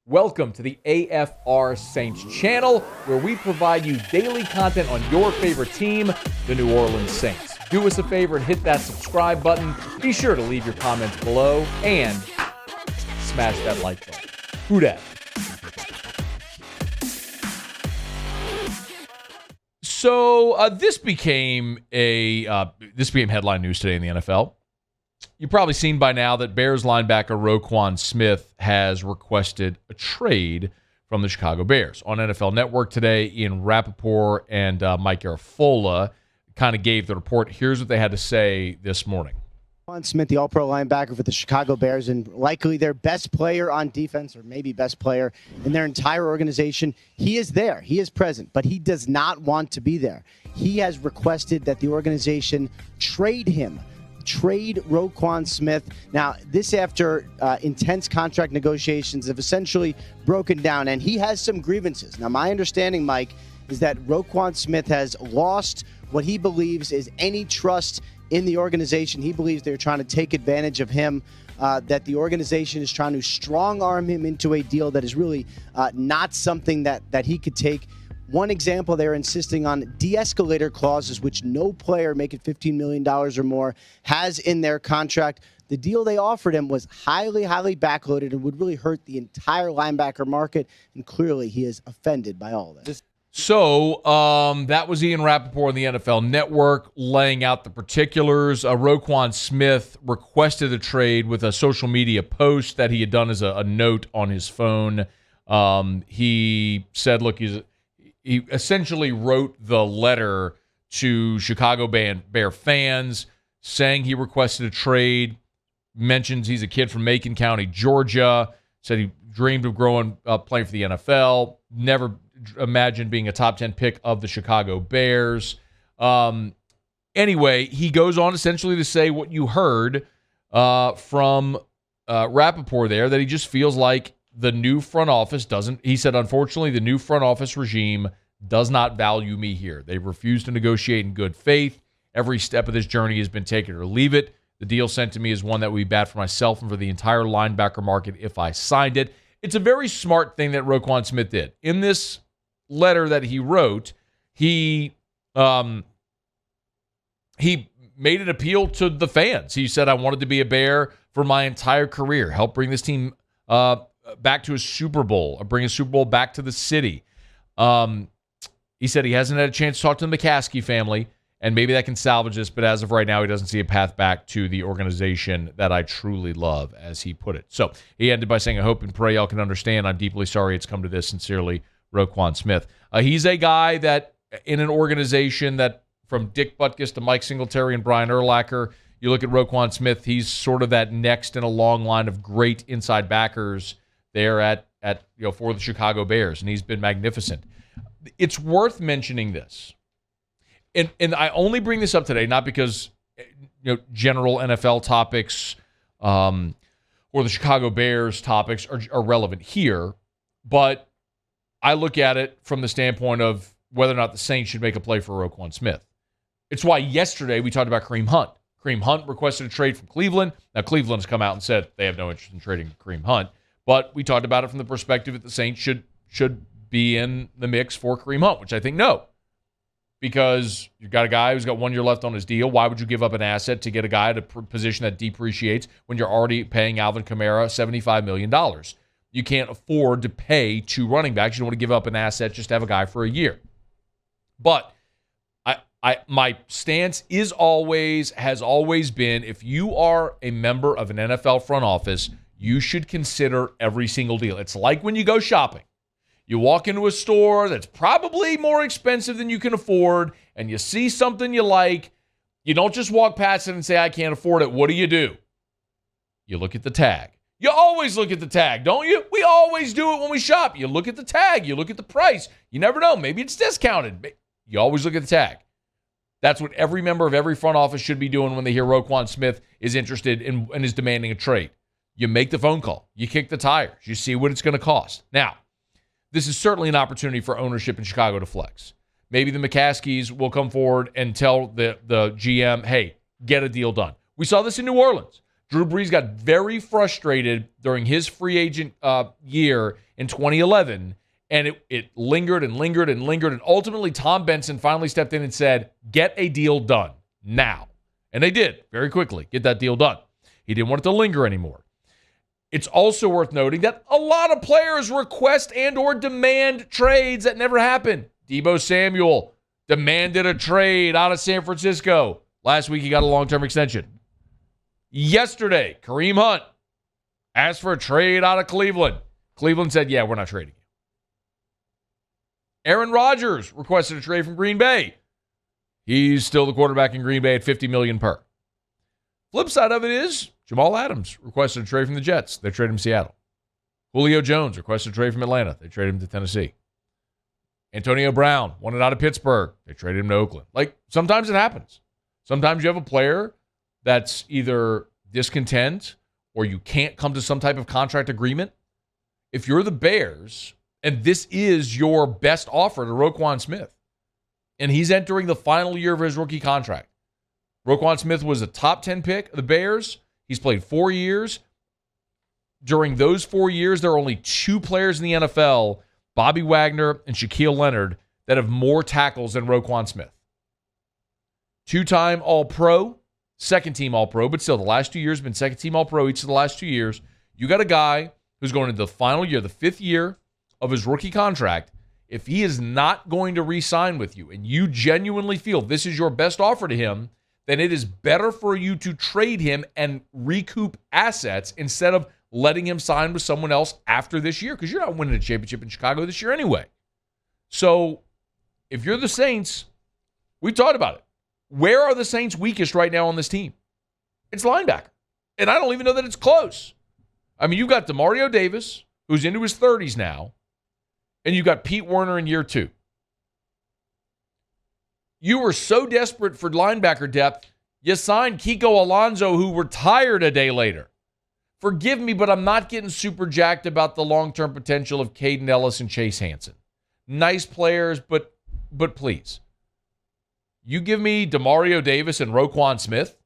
Welcome to the AFR Saints channel, where we provide you daily content on your favorite team, the New Orleans Saints. Do us a favor and hit that subscribe button. Be sure to leave your comments below and smash that like button. Who dat? So this became headline news today in the NFL. You've probably seen by now that Bears linebacker Roquan Smith has requested a trade from the Chicago Bears. On NFL Network today, Ian Rappaport and Mike Garafolo kind of gave the report. Here's what they had to say this morning. Roquan Smith, the all-pro linebacker for the Chicago Bears, and likely their best player on defense, or maybe best player in their entire organization. He is there. He is present, but he does not want to be there. He has requested that the organization trade him. Trade Roquan Smith. Now, this after intense contract negotiations have essentially broken down, and he has some grievances. Now, my understanding, Mike, is that Roquan Smith has lost what he believes is any trust in the organization. He believes they're trying to take advantage of him, that the organization is trying to strong-arm him into a deal that is really not something that he could take. One example, they're insisting on de-escalator clauses, which no player making $15 million or more has in their contract. The deal they offered him was highly, highly backloaded and would really hurt the entire linebacker market, and clearly he is offended by all of this. So that was Ian Rappaport on the NFL Network laying out the particulars. Roquan Smith requested a trade with a social media post that he had done as a note on his phone. He said, look, he essentially wrote the letter to Chicago Bear fans saying he requested a trade, mentions he's a kid from Macon County, Georgia, said he dreamed of growing up playing for the NFL, never imagined being a top 10 pick of the Chicago Bears. Anyway, he goes on essentially to say what you heard from Rappaport there, that he just feels like the new front office doesn't. He said, unfortunately, the new front office regime does not value me here. They refuse to negotiate in good faith. Every step of this journey has been take it or leave it. The deal sent to me is one that would be bad for myself and for the entire linebacker market if I signed it. It's a very smart thing that Roquan Smith did. In this letter that he wrote, he made an appeal to the fans. He said, I wanted to be a Bear for my entire career, help bring this team back to a Super Bowl, or bring a Super Bowl back to the city. He said he hasn't had a chance to talk to the McCaskey family, and maybe that can salvage this, but as of right now, he doesn't see a path back to the organization that I truly love, as he put it. So he ended by saying, I hope and pray y'all can understand. I'm deeply sorry it's come to this. Sincerely, Roquan Smith. He's a guy that in an organization that, from Dick Butkus to Mike Singletary and Brian Urlacher, you look at Roquan Smith, he's sort of that next in a long line of great inside backers there at for the Chicago Bears, and he's been magnificent. It's worth mentioning this, and I only bring this up today not because general NFL topics or the Chicago Bears topics are relevant here, but I look at it from the standpoint of whether or not the Saints should make a play for Roquan Smith. It's why yesterday we talked about Kareem Hunt. Kareem Hunt requested a trade from Cleveland. Now, Cleveland's come out and said they have no interest in trading Kareem Hunt. But we talked about it from the perspective that the Saints should be in the mix for Kareem Hunt, which I think no. Because you've got a guy who's got 1 year left on his deal. Why would you give up an asset to get a guy at a position that depreciates when you're already paying Alvin Kamara $75 million? You can't afford to pay two running backs. You don't want to give up an asset just to have a guy for a year. But my stance has always been, if you are a member of an NFL front office, you should consider every single deal. It's like when you go shopping. You walk into a store that's probably more expensive than you can afford, and you see something you like. You don't just walk past it and say, I can't afford it. What do? You look at the tag. You always look at the tag, don't you? We always do it when we shop. You look at the tag. You look at the price. You never know. Maybe it's discounted. You always look at the tag. That's what every member of every front office should be doing when they hear Roquan Smith is interested in and is demanding a trade. You make the phone call. You kick the tires. You see what it's going to cost. Now, this is certainly an opportunity for ownership in Chicago to flex. Maybe the McCaskies will come forward and tell the GM, hey, get a deal done. We saw this in New Orleans. Drew Brees got very frustrated during his free agent year in 2011, and it lingered and lingered and lingered, and ultimately Tom Benson finally stepped in and said, get a deal done now. And they did, very quickly, get that deal done. He didn't want it to linger anymore. It's also worth noting that a lot of players request and or demand trades that never happen. Deebo Samuel demanded a trade out of San Francisco. Last week, he got a long-term extension. Yesterday, Kareem Hunt asked for a trade out of Cleveland. Cleveland said, yeah, we're not trading you. Aaron Rodgers requested a trade from Green Bay. He's still the quarterback in Green Bay at $50 million per. Flip side of it is Jamal Adams requested a trade from the Jets. They traded him to Seattle. Julio Jones requested a trade from Atlanta. They traded him to Tennessee. Antonio Brown wanted out of Pittsburgh. They traded him to Oakland. Like, sometimes it happens. Sometimes you have a player that's either discontent or you can't come to some type of contract agreement. If you're the Bears, and this is your best offer to Roquan Smith, and he's entering the final year of his rookie contract. Roquan Smith was a top 10 pick of the Bears. He's played 4 years. During those 4 years, there are only 2 players in the NFL, Bobby Wagner and Shaquille Leonard, that have more tackles than Roquan Smith. 2-time All-Pro, second-team All-Pro, but still the last 2 years have been second-team All-Pro each of the last 2 years. You got a guy who's going into the final year, the 5th year of his rookie contract. If he is not going to re-sign with you and you genuinely feel this is your best offer to him, then it is better for you to trade him and recoup assets instead of letting him sign with someone else after this year, because you're not winning a championship in Chicago this year anyway. So if you're the Saints, we talked about it. Where are the Saints weakest right now on this team? It's linebacker. And I don't even know that it's close. I mean, you've got DeMario Davis, who's into his 30s now, and you've got Pete Werner in year 2. You were so desperate for linebacker depth, you signed Kiko Alonso, who retired a day later. Forgive me, but I'm not getting super jacked about the long-term potential of Caden Ellis and Chase Hansen. Nice players, but please. You give me DeMario Davis and Roquan Smith?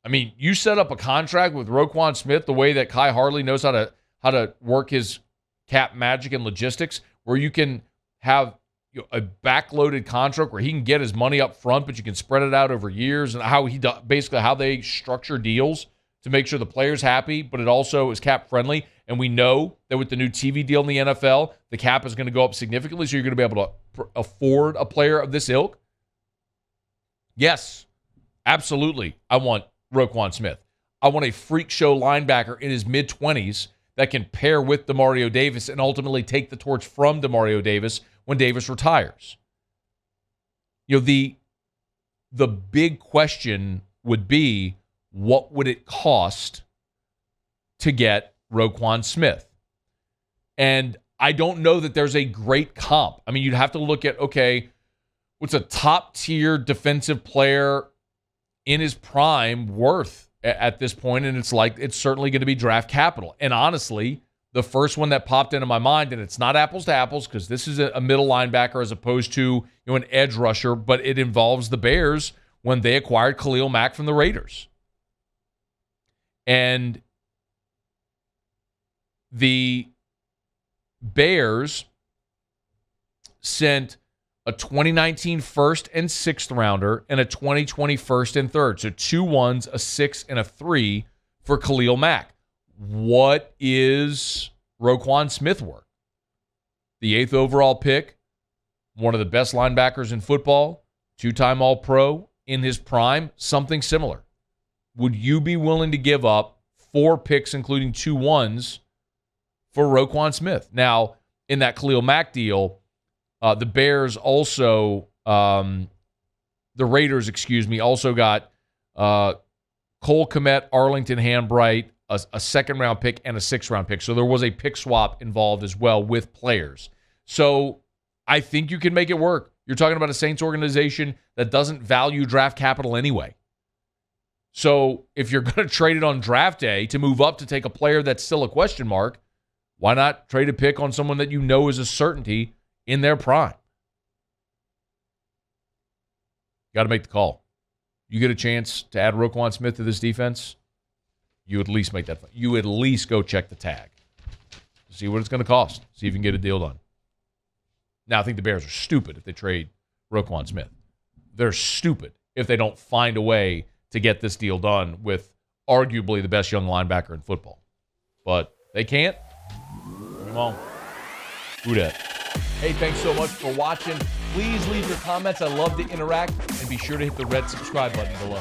I mean, you set up a contract with Roquan Smith the way that Kai Harley knows how to work his cap magic and logistics, where you can have a backloaded contract where he can get his money up front, but you can spread it out over years, and how they structure deals to make sure the player's happy, but it also is cap friendly. And we know that with the new TV deal in the NFL, the cap is going to go up significantly, so you're going to be able to afford a player of this ilk. Yes, absolutely. I want Roquan Smith. I want a freak show linebacker in his mid-20s that can pair with DeMario Davis and ultimately take the torch from DeMario Davis when Davis retires. You know, the big question would be, what would it cost to get Roquan Smith? And I don't know that there's a great comp. I mean, you'd have to look at, okay, what's a top-tier defensive player in his prime worth at this point? And it's certainly going to be draft capital. And honestly, the first one that popped into my mind, and it's not apples to apples because this is a middle linebacker as opposed to an edge rusher, but it involves the Bears when they acquired Khalil Mack from the Raiders. And the Bears sent a 2019 first and 6th rounder and a 2020 first and 3rd. So 2 1s, a 6, and a 3 for Khalil Mack. What is Roquan Smith worth? The 8th overall pick, one of the best linebackers in football, 2-time All-Pro in his prime, something similar. Would you be willing to give up 4 picks, including 2 1s, for Roquan Smith? Now, in that Khalil Mack deal, the Bears also, the Raiders, also got Cole Kmet, Arlington Hambright, a second-round pick, and a 6th-round pick. So there was a pick swap involved as well with players. So I think you can make it work. You're talking about a Saints organization that doesn't value draft capital anyway. So if you're going to trade it on draft day to move up to take a player that's still a question mark, why not trade a pick on someone that you know is a certainty in their prime? Got to make the call. You get a chance to add Roquan Smith to this defense, you at least make that fun. You at least go check the tag. See what it's going to cost. See if you can get a deal done. Now, I think the Bears are stupid if they trade Roquan Smith. They're stupid if they don't find a way to get this deal done with arguably the best young linebacker in football. But they can't. Come on. Who dat? Hey, thanks so much for watching. Please leave your comments. I love to interact. And be sure to hit the red subscribe button below.